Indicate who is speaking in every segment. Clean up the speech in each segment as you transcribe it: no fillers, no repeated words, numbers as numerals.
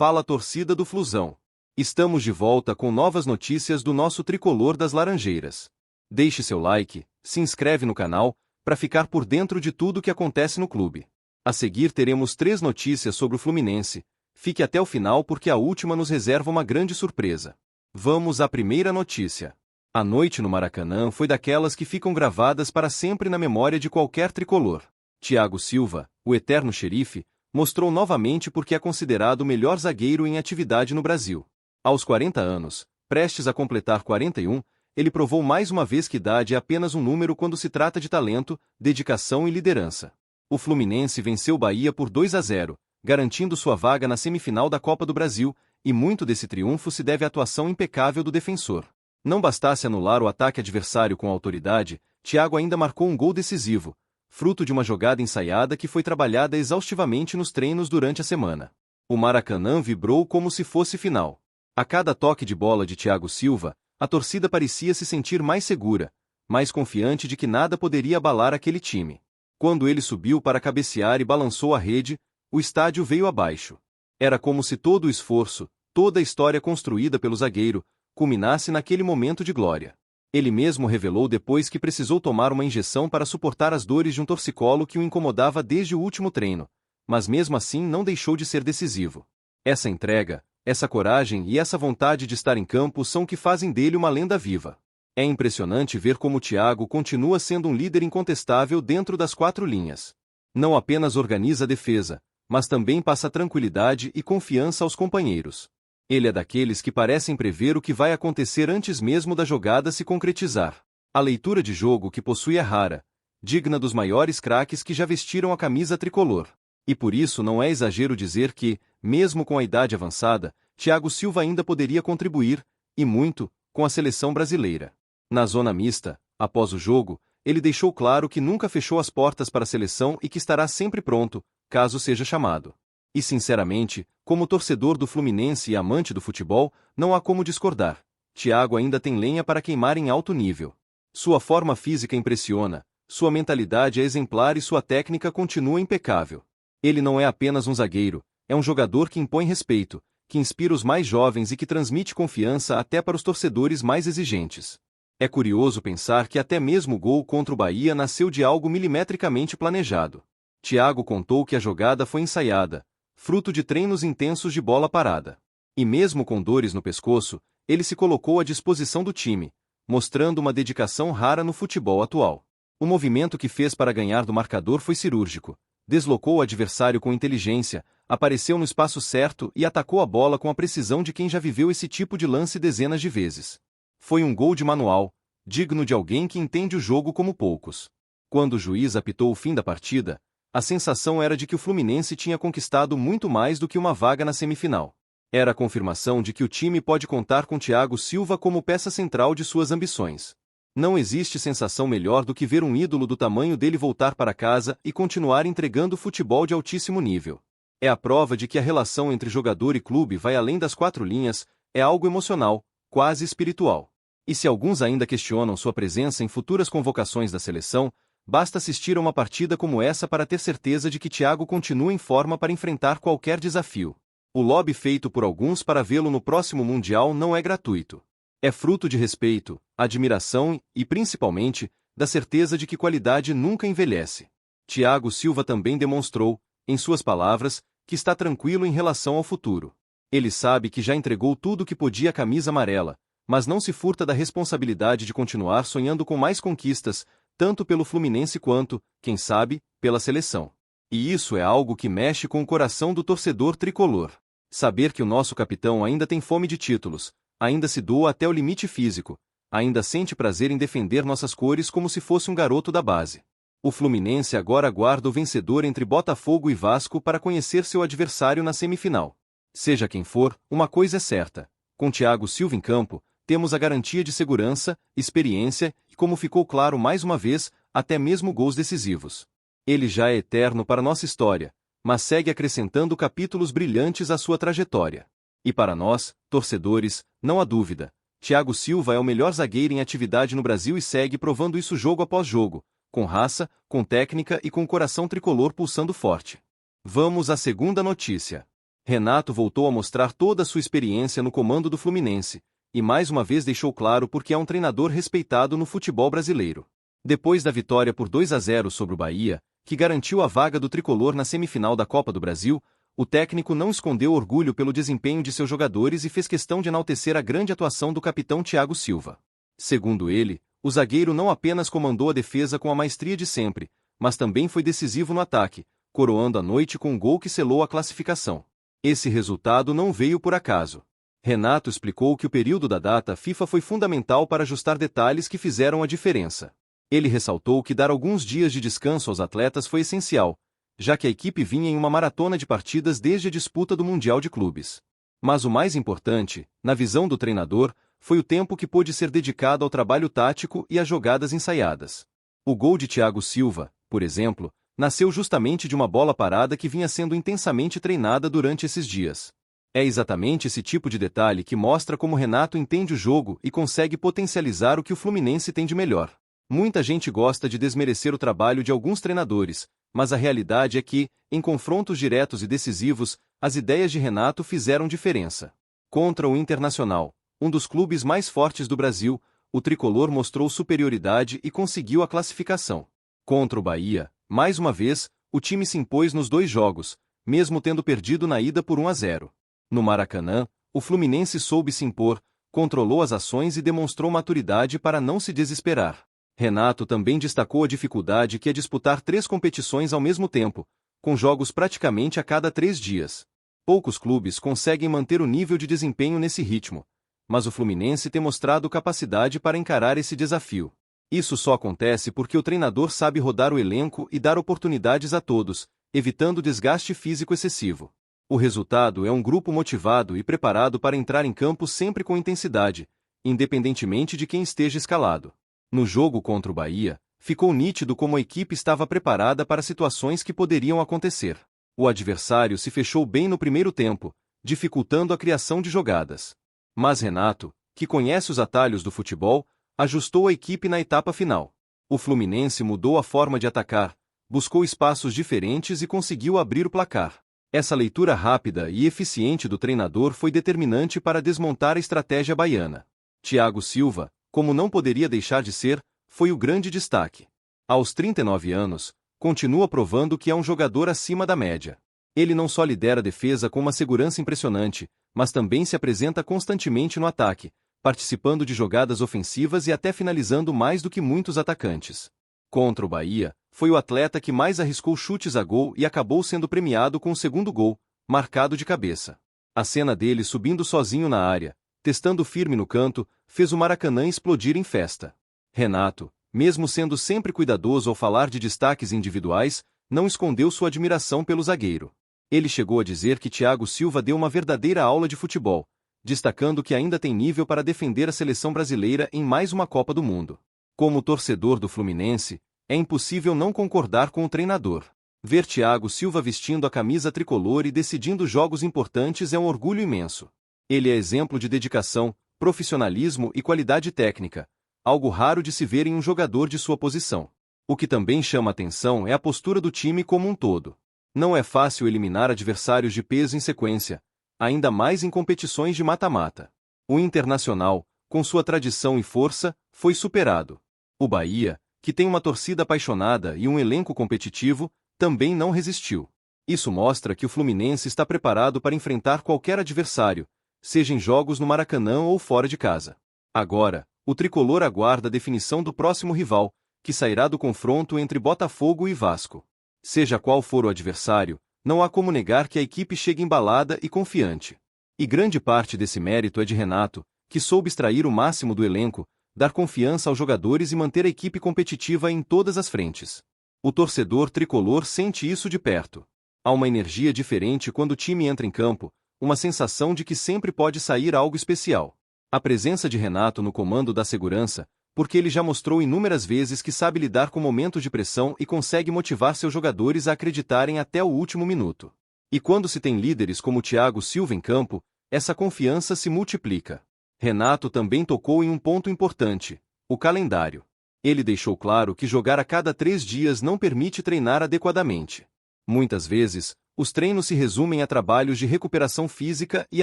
Speaker 1: Fala torcida do Flusão. Estamos de volta com novas notícias do nosso tricolor das Laranjeiras. Deixe seu like, se inscreve no canal, para ficar por dentro de tudo que acontece no clube. A seguir teremos 3 notícias sobre o Fluminense. Fique até o final porque a última nos reserva uma grande surpresa. Vamos à primeira notícia. A noite no Maracanã foi daquelas que ficam gravadas para sempre na memória de qualquer tricolor. Thiago Silva, o eterno xerife, mostrou novamente porque é considerado o melhor zagueiro em atividade no Brasil. Aos 40 anos, prestes a completar 41, ele provou mais uma vez que idade é apenas um número quando se trata de talento, dedicação e liderança. O Fluminense venceu o Bahia por 2-0, garantindo sua vaga na semifinal da Copa do Brasil, e muito desse triunfo se deve à atuação impecável do defensor. Não bastasse anular o ataque adversário com autoridade, Thiago ainda marcou um gol decisivo, fruto de uma jogada ensaiada que foi trabalhada exaustivamente nos treinos durante a semana. O Maracanã vibrou como se fosse final. A cada toque de bola de Thiago Silva, a torcida parecia se sentir mais segura, mais confiante de que nada poderia abalar aquele time. Quando ele subiu para cabecear e balançou a rede, o estádio veio abaixo. Era como se todo o esforço, toda a história construída pelo zagueiro, culminasse naquele momento de glória. Ele mesmo revelou depois que precisou tomar uma injeção para suportar as dores de um torcicolo que o incomodava desde o último treino, mas mesmo assim não deixou de ser decisivo. Essa entrega, essa coragem e essa vontade de estar em campo são o que fazem dele uma lenda viva. É impressionante ver como Thiago continua sendo um líder incontestável dentro das 4 linhas. Não apenas organiza a defesa, mas também passa tranquilidade e confiança aos companheiros. Ele é daqueles que parecem prever o que vai acontecer antes mesmo da jogada se concretizar. A leitura de jogo que possui é rara, digna dos maiores craques que já vestiram a camisa tricolor. E por isso não é exagero dizer que, mesmo com a idade avançada, Thiago Silva ainda poderia contribuir, e muito, com a seleção brasileira. Na zona mista, após o jogo, ele deixou claro que nunca fechou as portas para a seleção e que estará sempre pronto, caso seja chamado. E sinceramente, como torcedor do Fluminense e amante do futebol, não há como discordar. Thiago ainda tem lenha para queimar em alto nível. Sua forma física impressiona, sua mentalidade é exemplar e sua técnica continua impecável. Ele não é apenas um zagueiro, é um jogador que impõe respeito, que inspira os mais jovens e que transmite confiança até para os torcedores mais exigentes. É curioso pensar que até mesmo o gol contra o Bahia nasceu de algo milimetricamente planejado. Thiago contou que a jogada foi ensaiada, fruto de treinos intensos de bola parada. E mesmo com dores no pescoço, ele se colocou à disposição do time, mostrando uma dedicação rara no futebol atual. O movimento que fez para ganhar do marcador foi cirúrgico. Deslocou o adversário com inteligência, apareceu no espaço certo e atacou a bola com a precisão de quem já viveu esse tipo de lance dezenas de vezes. Foi um gol de manual, digno de alguém que entende o jogo como poucos. Quando o juiz apitou o fim da partida, a sensação era de que o Fluminense tinha conquistado muito mais do que uma vaga na semifinal. Era a confirmação de que o time pode contar com Thiago Silva como peça central de suas ambições. Não existe sensação melhor do que ver um ídolo do tamanho dele voltar para casa e continuar entregando futebol de altíssimo nível. É a prova de que a relação entre jogador e clube vai além das 4 linhas, é algo emocional, quase espiritual. E se alguns ainda questionam sua presença em futuras convocações da seleção, basta assistir a uma partida como essa para ter certeza de que Thiago continua em forma para enfrentar qualquer desafio. O lobby feito por alguns para vê-lo no próximo Mundial não é gratuito. É fruto de respeito, admiração e, principalmente, da certeza de que qualidade nunca envelhece. Thiago Silva também demonstrou, em suas palavras, que está tranquilo em relação ao futuro. Ele sabe que já entregou tudo o que podia à camisa amarela, mas não se furta da responsabilidade de continuar sonhando com mais conquistas, tanto pelo Fluminense quanto, quem sabe, pela seleção. E isso é algo que mexe com o coração do torcedor tricolor. Saber que o nosso capitão ainda tem fome de títulos, ainda se doa até o limite físico, ainda sente prazer em defender nossas cores como se fosse um garoto da base. O Fluminense agora aguarda o vencedor entre Botafogo e Vasco para conhecer seu adversário na semifinal. Seja quem for, uma coisa é certa: com Thiago Silva em campo, temos a garantia de segurança, experiência e, como ficou claro mais uma vez, até mesmo gols decisivos. Ele já é eterno para nossa história, mas segue acrescentando capítulos brilhantes à sua trajetória. E para nós, torcedores, não há dúvida, Thiago Silva é o melhor zagueiro em atividade no Brasil e segue provando isso jogo após jogo, com raça, com técnica e com o coração tricolor pulsando forte. Vamos à segunda notícia. Renato voltou a mostrar toda a sua experiência no comando do Fluminense, e mais uma vez deixou claro porque é um treinador respeitado no futebol brasileiro. Depois da vitória por 2-0 sobre o Bahia, que garantiu a vaga do tricolor na semifinal da Copa do Brasil, o técnico não escondeu orgulho pelo desempenho de seus jogadores e fez questão de enaltecer a grande atuação do capitão Thiago Silva. Segundo ele, o zagueiro não apenas comandou a defesa com a maestria de sempre, mas também foi decisivo no ataque, coroando a noite com um gol que selou a classificação. Esse resultado não veio por acaso. Renato explicou que o período da data FIFA foi fundamental para ajustar detalhes que fizeram a diferença. Ele ressaltou que dar alguns dias de descanso aos atletas foi essencial, já que a equipe vinha em uma maratona de partidas desde a disputa do Mundial de Clubes. Mas o mais importante, na visão do treinador, foi o tempo que pôde ser dedicado ao trabalho tático e às jogadas ensaiadas. O gol de Thiago Silva, por exemplo, nasceu justamente de uma bola parada que vinha sendo intensamente treinada durante esses dias. É exatamente esse tipo de detalhe que mostra como Renato entende o jogo e consegue potencializar o que o Fluminense tem de melhor. Muita gente gosta de desmerecer o trabalho de alguns treinadores, mas a realidade é que, em confrontos diretos e decisivos, as ideias de Renato fizeram diferença. Contra o Internacional, um dos clubes mais fortes do Brasil, o tricolor mostrou superioridade e conseguiu a classificação. Contra o Bahia, mais uma vez, o time se impôs nos 2 jogos, mesmo tendo perdido na ida por 1-0. No Maracanã, o Fluminense soube se impor, controlou as ações e demonstrou maturidade para não se desesperar. Renato também destacou a dificuldade que é disputar 3 competições ao mesmo tempo, com jogos praticamente a cada 3 dias. Poucos clubes conseguem manter o nível de desempenho nesse ritmo, mas o Fluminense tem mostrado capacidade para encarar esse desafio. Isso só acontece porque o treinador sabe rodar o elenco e dar oportunidades a todos, evitando desgaste físico excessivo. O resultado é um grupo motivado e preparado para entrar em campo sempre com intensidade, independentemente de quem esteja escalado. No jogo contra o Bahia, ficou nítido como a equipe estava preparada para situações que poderiam acontecer. O adversário se fechou bem no primeiro tempo, dificultando a criação de jogadas. Mas Renato, que conhece os atalhos do futebol, ajustou a equipe na etapa final. O Fluminense mudou a forma de atacar, buscou espaços diferentes e conseguiu abrir o placar. Essa leitura rápida e eficiente do treinador foi determinante para desmontar a estratégia baiana. Thiago Silva, como não poderia deixar de ser, foi o grande destaque. Aos 39 anos, continua provando que é um jogador acima da média. Ele não só lidera a defesa com uma segurança impressionante, mas também se apresenta constantemente no ataque, participando de jogadas ofensivas e até finalizando mais do que muitos atacantes. Contra o Bahia, foi o atleta que mais arriscou chutes a gol e acabou sendo premiado com o segundo gol, marcado de cabeça. A cena dele subindo sozinho na área, testando firme no canto, fez o Maracanã explodir em festa. Renato, mesmo sendo sempre cuidadoso ao falar de destaques individuais, não escondeu sua admiração pelo zagueiro. Ele chegou a dizer que Thiago Silva deu uma verdadeira aula de futebol, destacando que ainda tem nível para defender a seleção brasileira em mais uma Copa do Mundo. Como torcedor do Fluminense, é impossível não concordar com o treinador. Ver Thiago Silva vestindo a camisa tricolor e decidindo jogos importantes é um orgulho imenso. Ele é exemplo de dedicação, profissionalismo e qualidade técnica, algo raro de se ver em um jogador de sua posição. O que também chama atenção é a postura do time como um todo. Não é fácil eliminar adversários de peso em sequência, ainda mais em competições de mata-mata. O Internacional, com sua tradição e força, foi superado. O Bahia, que tem uma torcida apaixonada e um elenco competitivo, também não resistiu. Isso mostra que o Fluminense está preparado para enfrentar qualquer adversário, seja em jogos no Maracanã ou fora de casa. Agora, o tricolor aguarda a definição do próximo rival, que sairá do confronto entre Botafogo e Vasco. Seja qual for o adversário, não há como negar que a equipe chega embalada e confiante. E grande parte desse mérito é de Renato, que soube extrair o máximo do elenco, dar confiança aos jogadores e manter a equipe competitiva em todas as frentes. O torcedor tricolor sente isso de perto. Há uma energia diferente quando o time entra em campo, uma sensação de que sempre pode sair algo especial. A presença de Renato no comando da segurança, porque ele já mostrou inúmeras vezes que sabe lidar com momentos de pressão e consegue motivar seus jogadores a acreditarem até o último minuto. E quando se tem líderes como Thiago Silva em campo, essa confiança se multiplica. Renato também tocou em um ponto importante: o calendário. Ele deixou claro que jogar a cada 3 dias não permite treinar adequadamente. Muitas vezes, Os treinos se resumem a trabalhos de recuperação física e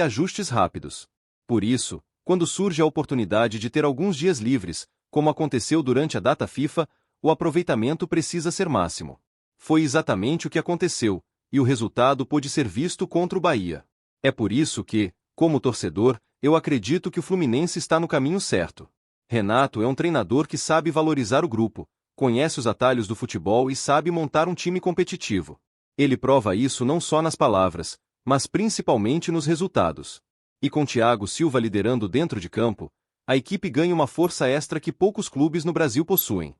Speaker 1: ajustes rápidos. Por isso, quando surge a oportunidade de ter alguns dias livres, como aconteceu durante a data FIFA, o aproveitamento precisa ser máximo. Foi exatamente o que aconteceu, e o resultado pôde ser visto contra o Bahia. É por isso que, como torcedor, eu acredito que o Fluminense está no caminho certo. Renato é um treinador que sabe valorizar o grupo, conhece os atalhos do futebol e sabe montar um time competitivo. Ele prova isso não só nas palavras, mas principalmente nos resultados. E com Thiago Silva liderando dentro de campo, a equipe ganha uma força extra que poucos clubes no Brasil possuem.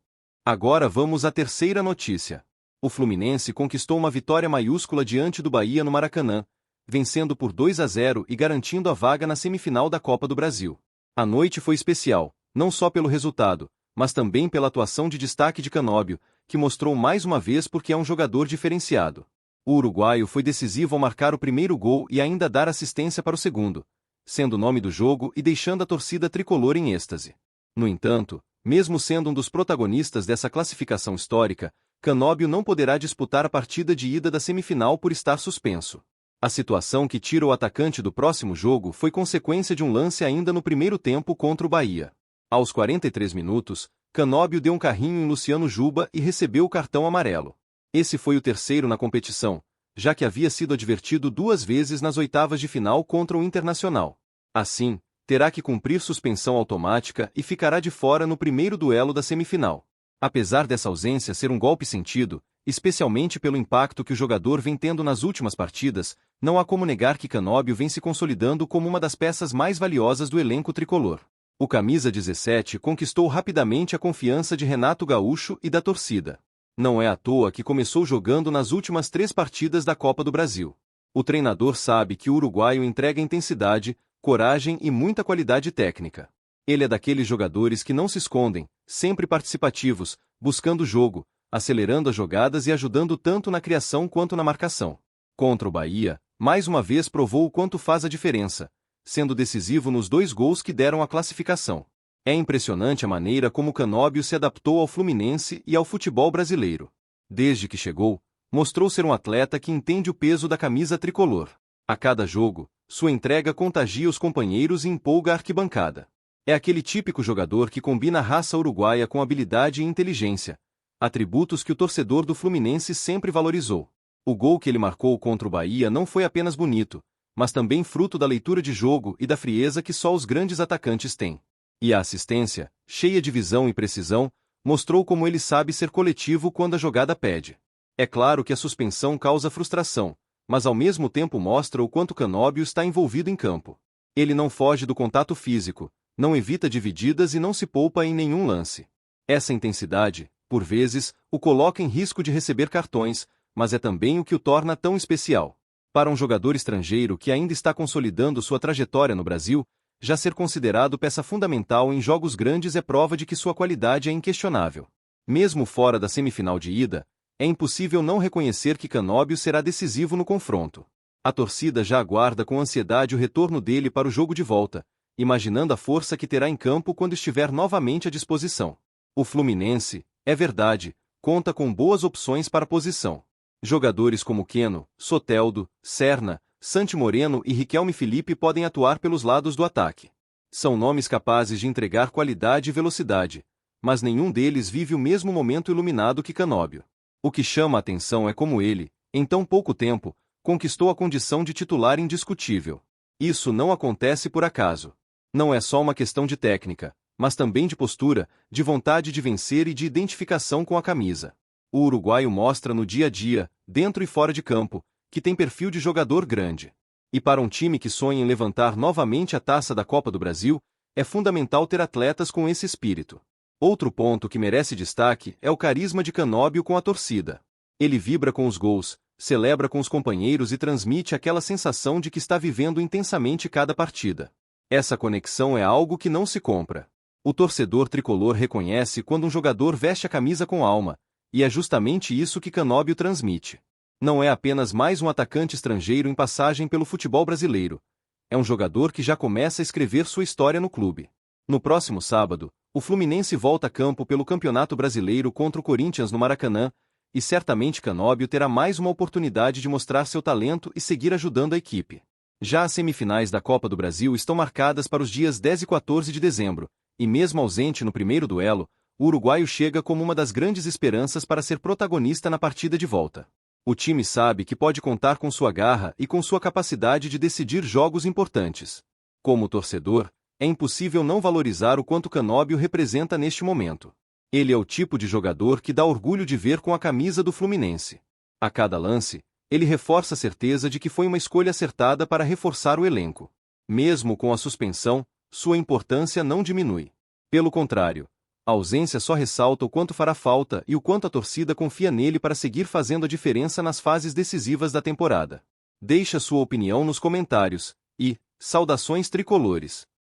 Speaker 1: Agora vamos à terceira notícia. O Fluminense conquistou uma vitória maiúscula diante do Bahia no Maracanã, vencendo por 2-0 e garantindo a vaga na semifinal da Copa do Brasil. A noite foi especial, não só pelo resultado, mas também pela atuação de destaque de Canóbio, que mostrou mais uma vez porque é um jogador diferenciado. O uruguaio foi decisivo ao marcar o primeiro gol e ainda dar assistência para o segundo, sendo o nome do jogo e deixando a torcida tricolor em êxtase. No entanto, mesmo sendo um dos protagonistas dessa classificação histórica, Canóbio não poderá disputar a partida de ida da semifinal por estar suspenso. A situação que tira o atacante do próximo jogo foi consequência de um lance ainda no primeiro tempo contra o Bahia. Aos 43 minutos, Canóbio deu um carrinho em Luciano Juba e recebeu o cartão amarelo. Esse foi o terceiro na competição, já que havia sido advertido 2 vezes nas oitavas de final contra o Internacional. Assim, terá que cumprir suspensão automática e ficará de fora no primeiro duelo da semifinal. Apesar dessa ausência ser um golpe sentido, especialmente pelo impacto que o jogador vem tendo nas últimas partidas, não há como negar que Canóbio vem se consolidando como uma das peças mais valiosas do elenco tricolor. O camisa 17 conquistou rapidamente a confiança de Renato Gaúcho e da torcida. Não é à toa que começou jogando nas últimas 3 partidas da Copa do Brasil. O treinador sabe que o uruguaio entrega intensidade, coragem e muita qualidade técnica. Ele é daqueles jogadores que não se escondem, sempre participativos, buscando o jogo, acelerando as jogadas e ajudando tanto na criação quanto na marcação. Contra o Bahia, mais uma vez provou o quanto faz a diferença, sendo decisivo nos 2 gols que deram a classificação. É impressionante a maneira como Canóbio se adaptou ao Fluminense e ao futebol brasileiro. Desde que chegou, mostrou ser um atleta que entende o peso da camisa tricolor. A cada jogo, sua entrega contagia os companheiros e empolga a arquibancada. É aquele típico jogador que combina a raça uruguaia com habilidade e inteligência, atributos que o torcedor do Fluminense sempre valorizou. O gol que ele marcou contra o Bahia não foi apenas bonito, mas também fruto da leitura de jogo e da frieza que só os grandes atacantes têm. E a assistência, cheia de visão e precisão, mostrou como ele sabe ser coletivo quando a jogada pede. É claro que a suspensão causa frustração, mas ao mesmo tempo mostra o quanto Canóbio está envolvido em campo. Ele não foge do contato físico, não evita divididas e não se poupa em nenhum lance. Essa intensidade, por vezes, o coloca em risco de receber cartões, mas é também o que o torna tão especial. Para um jogador estrangeiro que ainda está consolidando sua trajetória no Brasil, já ser considerado peça fundamental em jogos grandes é prova de que sua qualidade é inquestionável. Mesmo fora da semifinal de ida, é impossível não reconhecer que Canóbio será decisivo no confronto. A torcida já aguarda com ansiedade o retorno dele para o jogo de volta, imaginando a força que terá em campo quando estiver novamente à disposição. O Fluminense, é verdade, conta com boas opções para a posição. Jogadores como Keno, Soteldo, Serna, Santi Moreno e Riquelme Felipe podem atuar pelos lados do ataque. São nomes capazes de entregar qualidade e velocidade, mas nenhum deles vive o mesmo momento iluminado que Canóbio. O que chama a atenção é como ele, em tão pouco tempo, conquistou a condição de titular indiscutível. Isso não acontece por acaso. Não é só uma questão de técnica, mas também de postura, de vontade de vencer e de identificação com a camisa. O uruguaio mostra no dia a dia, dentro e fora de campo, que tem perfil de jogador grande. E para um time que sonha em levantar novamente a taça da Copa do Brasil, é fundamental ter atletas com esse espírito. Outro ponto que merece destaque é o carisma de Canóbio com a torcida. Ele vibra com os gols, celebra com os companheiros e transmite aquela sensação de que está vivendo intensamente cada partida. Essa conexão é algo que não se compra. O torcedor tricolor reconhece quando um jogador veste a camisa com alma, e é justamente isso que Canóbio transmite. Não é apenas mais um atacante estrangeiro em passagem pelo futebol brasileiro. É um jogador que já começa a escrever sua história no clube. No próximo sábado, o Fluminense volta a campo pelo Campeonato Brasileiro contra o Corinthians no Maracanã, e certamente Canóbio terá mais uma oportunidade de mostrar seu talento e seguir ajudando a equipe. Já as semifinais da Copa do Brasil estão marcadas para os dias 10 e 14 de dezembro, e mesmo ausente no primeiro duelo, o uruguaio chega como uma das grandes esperanças para ser protagonista na partida de volta. O time sabe que pode contar com sua garra e com sua capacidade de decidir jogos importantes. Como torcedor, é impossível não valorizar o quanto Canóbio representa neste momento. Ele é o tipo de jogador que dá orgulho de ver com a camisa do Fluminense. A cada lance, ele reforça a certeza de que foi uma escolha acertada para reforçar o elenco. Mesmo com a suspensão, sua importância não diminui. Pelo contrário, a ausência só ressalta o quanto fará falta e o quanto a torcida confia nele para seguir fazendo a diferença nas fases decisivas da temporada. Deixe a sua opinião nos comentários e, saudações tricolores!